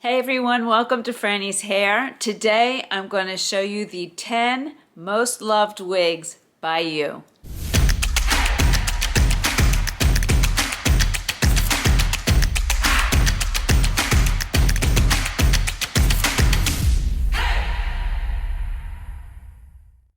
Hey everyone, welcome to Frannie's Hair. Today I'm going to show you the 10 most loved wigs by you.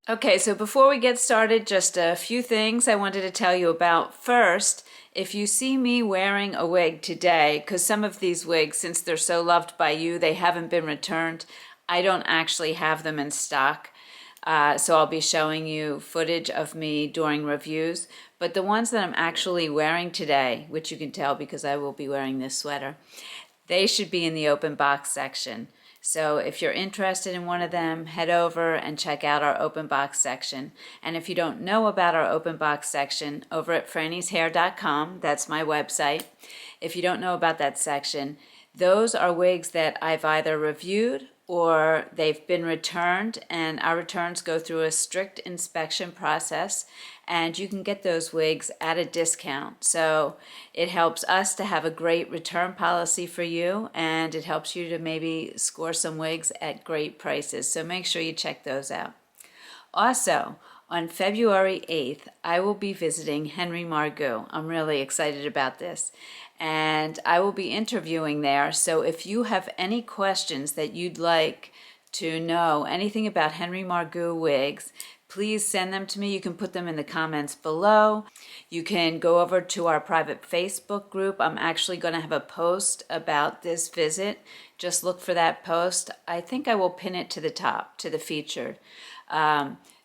Okay, so before we get started, just a few things I wanted to tell you about. First, if you see me wearing a wig today, because some of these wigs, since they're so loved by you, they haven't been returned, I don't actually have them in stock. So I'll be showing you footage of me during reviews. But the ones that I'm actually wearing today, which you can tell because I will be wearing this sweater, they should be in the open box section. So if you're interested in one of them, head over and check out our open box section. And if you don't know about our open box section, over at frannieshair.com, that's my website. If you don't know about that section, those are wigs that I've either reviewed or they've been returned, and our returns go through a strict inspection process, and you can get those wigs at a discount. So it helps us to have a great return policy for you, and it helps you to maybe score some wigs at great prices. So make sure you check those out. Also, on February 8th, I will be visiting Henry Margaux. I'm really excited about this. And I will be interviewing there. So if you have any questions that you'd like to know, anything about Henry Margaux wigs, please send them to me. You can put them in the comments below. You can go over to our private Facebook group. I'm actually going to have a post about this visit. Just look for that post. I think I will pin it to the top, to the featured.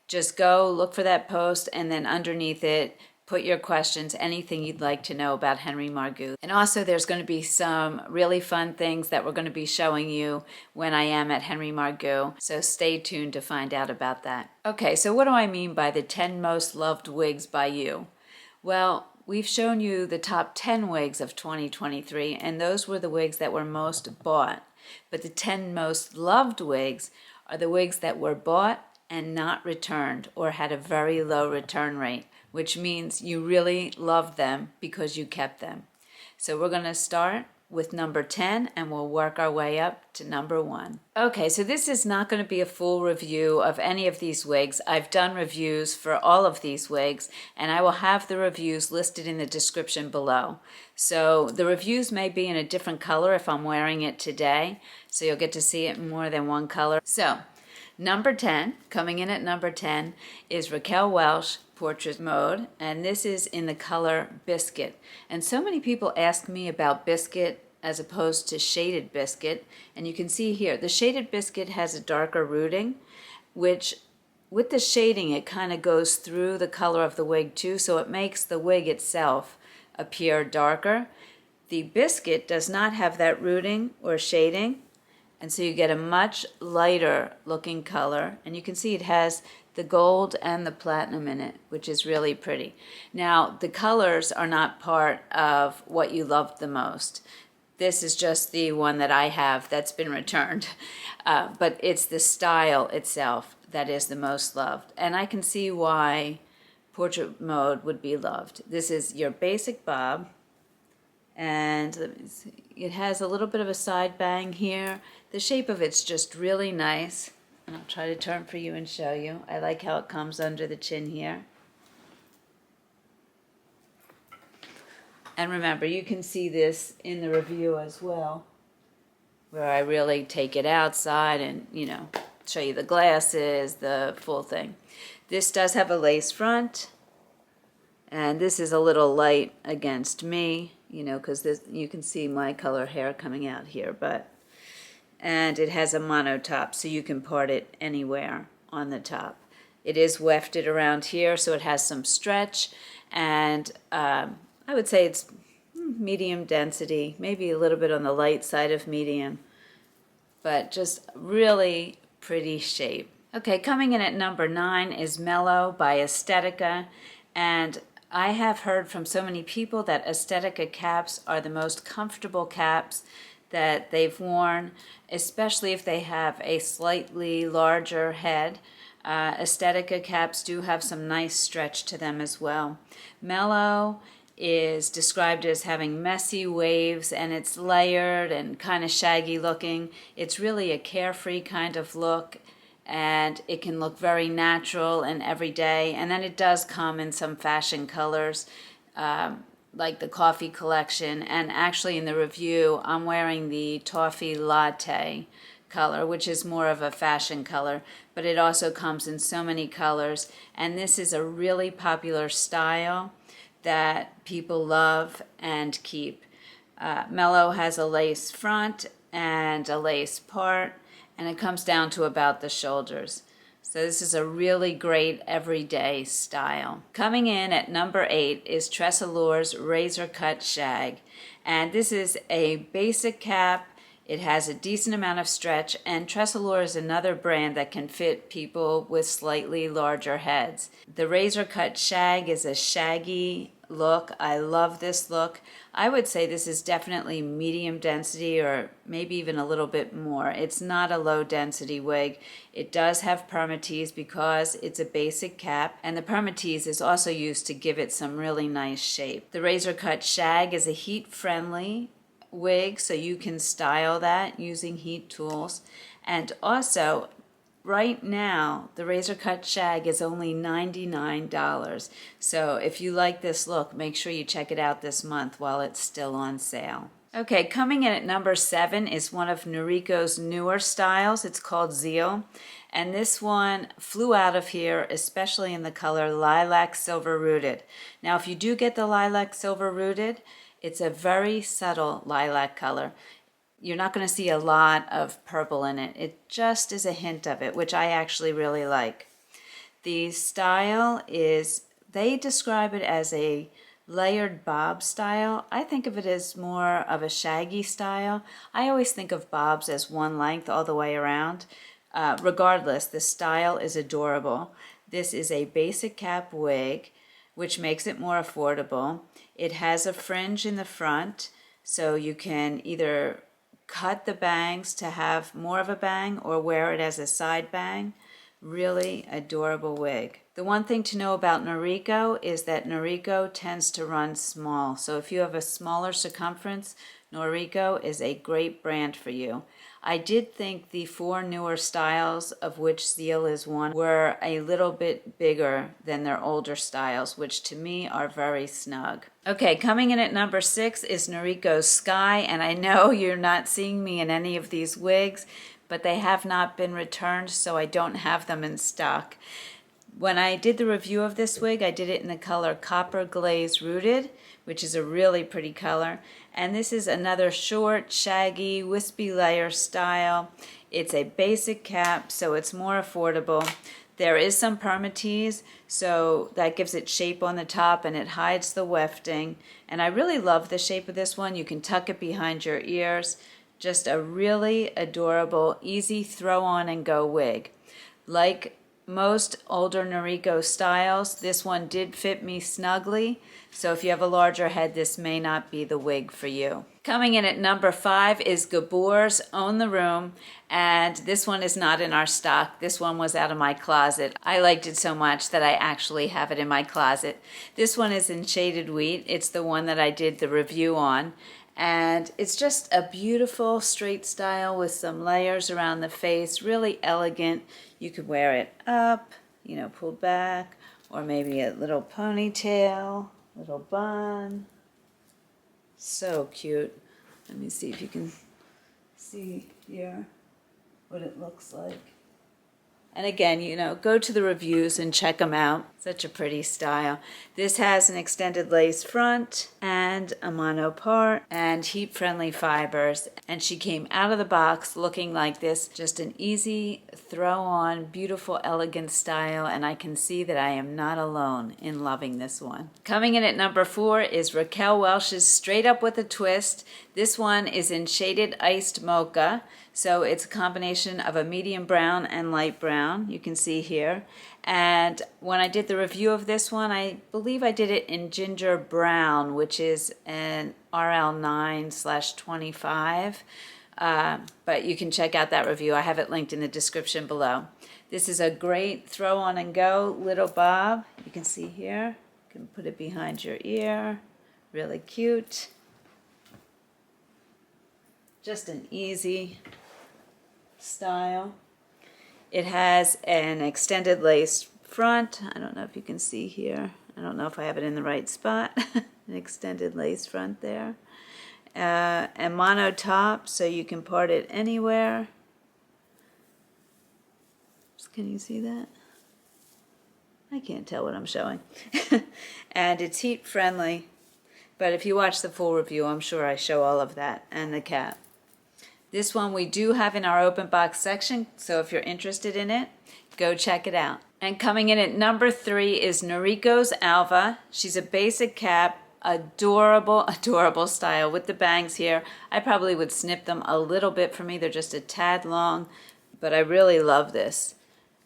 Just go look for that post, and then underneath it, put your questions, anything you'd like to know about Henry Margaux. And also there's going to be some really fun things that we're going to be showing you when I am at Henry Margaux. So stay tuned to find out about that. Okay, so what do I mean by the 10 most loved wigs by you? Well, we've shown you the top 10 wigs of 2023, and those were the wigs that were most bought. But the 10 most loved wigs are the wigs that were bought and not returned, or had a very low return rate, which means you really loved them because you kept them. So we're going to start with number 10, and we'll work our way up to number 1. Okay, so this is not going to be a full review of any of these wigs. I've done reviews for all of these wigs, and I will have the reviews listed in the description below. So the reviews may be in a different color if I'm wearing it today, so you'll get to see it in more than one color. So number 10, coming in at number 10, is Raquel Welch Portrait Mode, and this is in the color Biscuit. And so many people ask me about Biscuit as opposed to Shaded Biscuit, and you can see here, the Shaded Biscuit has a darker rooting, which with the shading it kind of goes through the color of the wig too, so it makes the wig itself appear darker. The Biscuit does not have that rooting or shading, and so you get a much lighter looking color, and you can see it has the gold and the platinum in it, which is really pretty. Now, the colors are not part of what you loved the most. This is just the one that I have that's been returned, but it's the style itself that is the most loved, and I can see why Portrait Mode would be loved. This is your basic bob, and let me see, it has a little bit of a side bang here. The shape of it's just really nice, and I'll try to turn for you and show you. I like how it comes under the chin here. And remember, you can see this in the review as well, where I really take it outside and, show you the glasses, the full thing. This does have a lace front, and this is a little light against me, because you can see my color hair coming out here, and it has a mono top, so you can part it anywhere on the top. It is wefted around here, so it has some stretch, and I would say it's medium density, maybe a little bit on the light side of medium, but just really pretty shape. Okay, coming in at number 9 is Mellow by Estetica, and I have heard from so many people that Estetica caps are the most comfortable caps that they've worn, especially if they have a slightly larger head. Estetica caps do have some nice stretch to them as well. Mellow is described as having messy waves, and it's layered and kind of shaggy looking. It's really a carefree kind of look, and it can look very natural and everyday. And then it does come in some fashion colors, like the coffee collection. And actually in the review, I'm wearing the Toffee Latte color, which is more of a fashion color, but it also comes in so many colors. And this is a really popular style that people love and keep. Mellow has a lace front and a lace part, and it comes down to about the shoulders. So this is a really great everyday style. Coming in at number 8 is Tressallure's Razor Cut Shag. And this is a basic cap. It has a decent amount of stretch, and Tressallure is another brand that can fit people with slightly larger heads. The Razor Cut Shag is a shaggy look. I love this look. I would say this is definitely medium density, or maybe even a little bit more. It's not a low density wig. It does have permatease because it's a basic cap, and the permatease is also used to give it some really nice shape. The Razor Cut Shag is a heat friendly wig, so you can style that using heat tools. And also, right now, the Razor Cut Shag is only $99. So if you like this look, make sure you check it out this month while it's still on sale. Okay, coming in at number 7 is one of Noriko's newer styles. It's called Zeal. And this one flew out of here, especially in the color Lilac Silver Rooted. Now, if you do get the Lilac Silver Rooted, it's a very subtle lilac color. You're not going to see a lot of purple in it. It just is a hint of it, which I actually really like. The style is, they describe it as a layered bob style. I think of it as more of a shaggy style. I always think of bobs as one length all the way around. Regardless, the style is adorable. This is a basic cap wig, which makes it more affordable. It has a fringe in the front, so you can either cut the bangs to have more of a bang or wear it as a side bang. Really adorable wig. The one thing to know about Noriko is that Noriko tends to run small. So if you have a smaller circumference, Noriko is a great brand for you. I did think the 4 newer styles, of which Zeal is one, were a little bit bigger than their older styles, which to me are very snug. Okay, coming in at number 6 is Noriko's Sky, and I know you're not seeing me in any of these wigs, but they have not been returned, so I don't have them in stock. When I did the review of this wig, I did it in the color Copper Glaze Rooted, which is a really pretty color. And this is another short, shaggy, wispy layer style. It's a basic cap, so it's more affordable. There is some permatease, so that gives it shape on the top and it hides the wefting. And I really love the shape of this one. You can tuck it behind your ears. Just a really adorable, easy throw on and go wig. Like most older Noriko styles, this one did fit me snugly, so if you have a larger head, this may not be the wig for you. Coming in at number 5 is Gabor's Own the Room, and this one is not in our stock. This one was out of my closet. I liked it so much that I actually have it in my closet. This one is in Shaded Wheat. It's the one that I did the review on. And it's just a beautiful straight style with some layers around the face, really elegant. You could wear it up, pulled back, or maybe a little ponytail, little bun. So cute. Let me see if you can see here what it looks like. And again, go to the reviews and check them out. Such a pretty style. This has an extended lace front and a mono part and heat-friendly fibers. And she came out of the box looking like this. Just an easy throw-on, beautiful, elegant style. And I can see that I am not alone in loving this one. Coming in at number 4 is Raquel Welch's Straight Up with a Twist. This one is in Shaded Iced Mocha. So it's a combination of a medium brown and light brown, you can see here. And when I did the review of this one, I believe I did it in Ginger Brown, which is an RL9/25. But you can check out that review. I have it linked in the description below. This is a great throw on and go little bob. You can see here. You can put it behind your ear. Really cute. Just an easy style. It has an extended lace front. I don't know if you can see here. I don't know if I have it in the right spot. An extended lace front there. A mono top, so you can part it anywhere. Can you see that? I can't tell what I'm showing. And it's heat friendly, but if you watch the full review, I'm sure I show all of that and the cap. This one we do have in our open box section, so if you're interested in it, go check it out. And coming in at number 3 is Noriko's Alva. She's a basic cap, adorable, adorable style with the bangs here. I probably would snip them a little bit for me. They're just a tad long, but I really love this.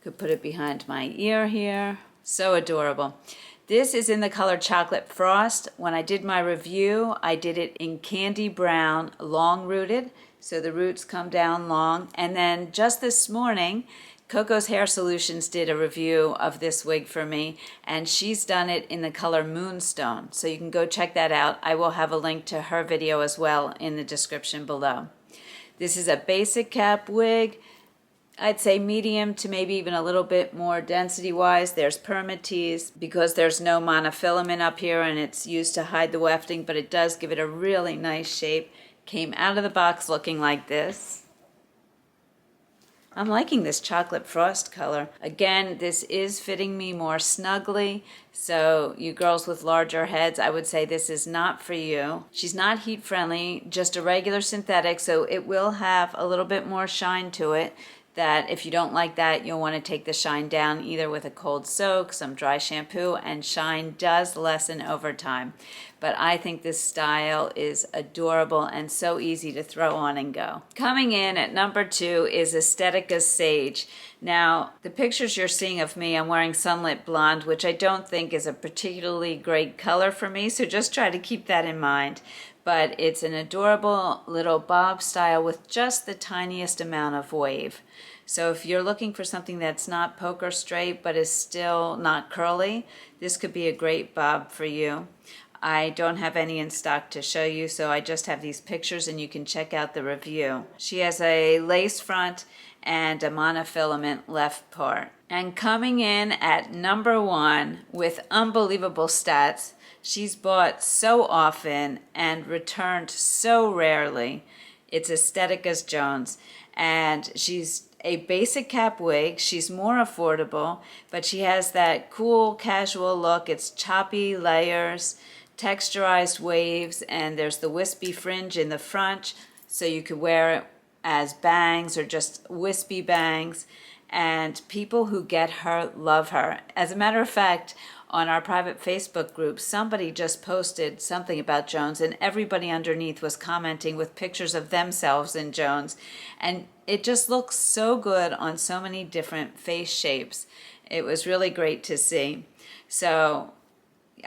Could put it behind my ear here. So adorable. This is in the color Chocolate Frost. When I did my review, I did it in Candy Brown, long rooted. So the roots come down long. And then just this morning, Coco's Hair Solutions did a review of this wig for me, and she's done it in the color Moonstone. So you can go check that out. I will have a link to her video as well in the description below. This is a basic cap wig. I'd say medium to maybe even a little bit more density-wise. There's permatease because there's no monofilament up here and it's used to hide the wefting, but it does give it a really nice shape. Came out of the box looking like this. I'm liking this Chocolate Frost color. Again, this is fitting me more snugly, so you girls with larger heads, I would say this is not for you. She's not heat friendly, just a regular synthetic, so it will have a little bit more shine to it. That if you don't like that, you'll want to take the shine down either with a cold soak, some dry shampoo, and shine does lessen over time. But I think this style is adorable and so easy to throw on and go. Coming in at number 2 is Estetica's Sage. Now, the pictures you're seeing of me, I'm wearing Sunlit Blonde, which I don't think is a particularly great color for me, so just try to keep that in mind. But it's an adorable little bob style with just the tiniest amount of wave. So if you're looking for something that's not poker straight but is still not curly, this could be a great bob for you. I don't have any in stock to show you, so I just have these pictures and you can check out the review. She has a lace front and a monofilament left part. And coming in at number 1 with unbelievable stats, she's bought so often and returned so rarely. It's Estetica's Jones, and she's a basic cap wig. She's more affordable, but she has that cool casual look. It's choppy layers, texturized waves, and there's the wispy fringe in the front, so you could wear it as bangs or just wispy bangs. And people who get her love her. As a matter of fact, on our private Facebook group, somebody just posted something about Jones, and everybody underneath was commenting with pictures of themselves in Jones. And it just looks so good on so many different face shapes. It was really great to see. So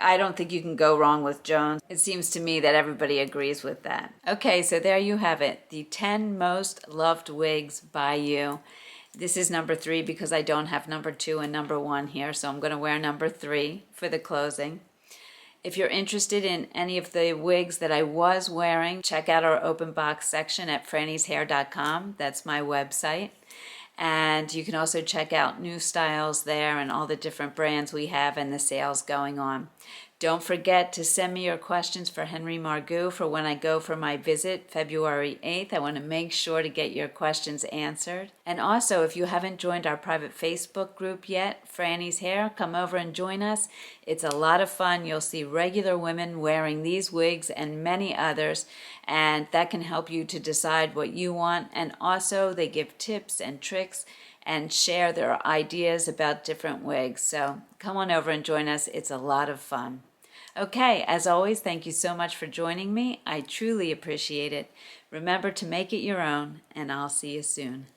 I don't think you can go wrong with Jones. It seems to me that everybody agrees with that. Okay, so there you have it. The 10 most loved wigs by you. This is number 3 because I don't have number 2 and number 1 here, so I'm going to wear number 3 for the closing. If you're interested in any of the wigs that I was wearing, check out our open box section at frannieshair.com. That's my website. And you can also check out new styles there and all the different brands we have and the sales going on. Don't forget to send me your questions for Henry Margaux for when I go for my visit February 8th. I want to make sure to get your questions answered. And also, if you haven't joined our private Facebook group yet, Frannie's Hair, come over and join us. It's a lot of fun. You'll see regular women wearing these wigs and many others, and that can help you to decide what you want. And also, they give tips and tricks and share their ideas about different wigs. So come on over and join us. It's a lot of fun. Okay, as always, thank you so much for joining me. I truly appreciate it. Remember to make it your own, and I'll see you soon.